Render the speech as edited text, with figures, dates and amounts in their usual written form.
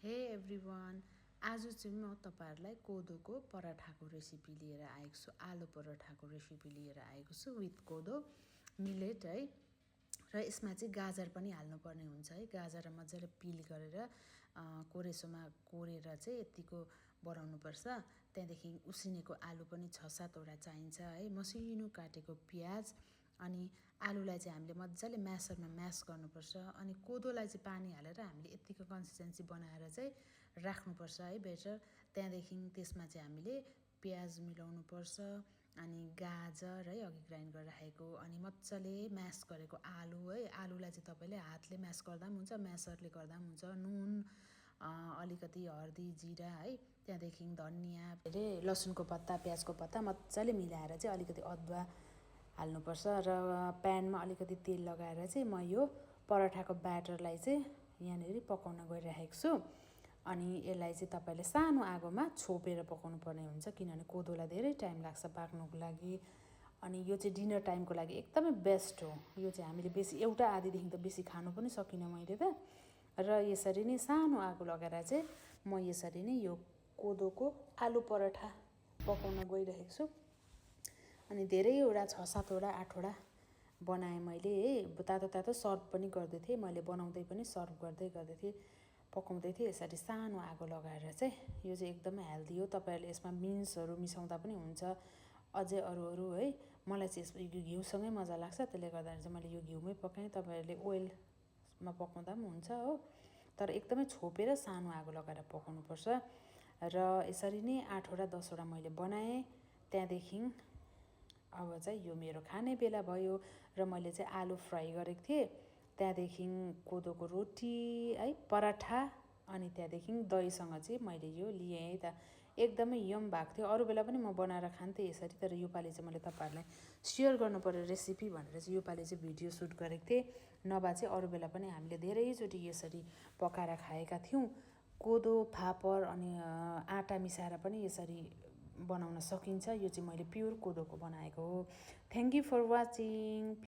हे एभ्रिवान, आज चाहिँ म तपाईहरुलाई कोदोको पराठाको रेसिपी लिएर आएको छु। आलु पराठाको रेसिपी लिएर आएको छु विथ कोदो मिलेट है। र यसमा चाहिँ गाजर पनि हाल्नुपर्ने हुन्छ है। गाजर मजाले पिल गरेर कोरेसोमा कोरेर चाहिँ यतिको बनाउनुपर्छ। त्यहाँदेखि उसिनेको आलु पनि 6-7 वटा चाहिन्छ है। मसिनो काटेको प्याज अनि आलुलाई चाहिँ हामीले मजाले म्यासरमा म्यास गर्नुपर्छ। अनि कोदोलाई चाहिँ पानी हालेर हामीले यतिको कन्सिस्टेन्सी बनाएर चाहिँ राख्नुपर्छ है बेटर। त्यहाँदेखि त्यसमा चाहिँ हामीले प्याज मिलाउनुपर्छ अनि गाजर है अघि ग्राइन्ड गरेर राखेको अनि मजाले म्यास गरेको आलु है। आलुलाई चाहिँ तपाईले हातले म्यास गर्दा पनि हुन्छ, म्यासरले गर्दा पनि हुन्छ। नुन अलिकति हर्दी जिरा है, त्यहाँदेखि धनिया लसुनको पत्ता प्याजको पत्ता मजाले मिलाएर चाहिँ अलिकति अदुवा हाल्नुपर्छ। र प्यानमा अलिकति तेल लगाएर चाहिँ म यो पराठाको ब्याटरलाई चाहिँ यहाँनिर पकाउन गइरहेको छु। अनि यसलाई चाहिँ तपाईले सानो आगोमा छोपेर पकाउनु पर्ने हुन्छ किनभने कोदोलाई धेरै टाइम लाग्छ पाक्नुको लागि। अनि यो चाहिँ डिनर टाइमको लागि एकदमै बेस्ट हो। यो चाहिँ हामीले बेसी एउटा आधीदेखि त बेसी खानु पनि सकिनँ मैले त। र यसरी नै सानो आगो लगाएर चाहिँ म यसरी नै यो कोदोको आलु पराठा पकाउन गइरहेको छु। अनि धेरैवटा 6-7 वटा 8 वटा बनाएँ मैले है। तातो तातो सर्भ पनि गर्दै थिएँ मैले, बनाउँदै पनि सर्भ गर्दै थिएँ, पकाउँदै थिएँ यसरी सानो आगो लगाएर चाहिँ। यो चाहिँ एकदमै हेल्दी हो। तपाईहरुले यसमा बिन्सहरू मिसाउँदा पनि हुन्छ, अझै अरू है। मलाई चाहिँ यसमा यो घिउसँगै मजा लाग्छ, त्यसले गर्दा चाहिँ मैले यो घिउमै पकाएँ। तपाईहरुले ओइलमा पकाउँदा पनि हुन्छ हो, तर एकदमै छोपेर सानो आगो लगाएर पकाउनुपर्छ। र यसरी नै 8 वटा 10 वटा मैले बनाएँ। त्यहाँदेखि अब चाहिँ यो मेरो खाने बेला भयो र मैले चाहिँ आलु फ्राई गरेको थिएँ। त्यहाँदेखि कोदोको रोटी है पराठा अनि त्यहाँदेखि दहीसँग चाहिँ मैले यो लिएँ है त। एकदमै यम भएको थियो। अरू बेला पनि म बनाएर खान्थेँ यसरी, तर योपालि चाहिँ मैले तपाईहरुलाई सेयर गर्नुपर्यो रेसिपी भनेर चाहिँ योपालि चाहिँ भिडियो सुट गरेको थिएँ। नभए चाहिँ अरू बेला पनि हामीले धेरैचोटि यसरी पकाएर खाएका थियौँ। कोदो फापर अनि आटा मिसाएर पनि यसरी बनाउन सकिन्छ। यो चाहिँ मैले प्योर कोदोको बनाएको हो। Thank you for watching.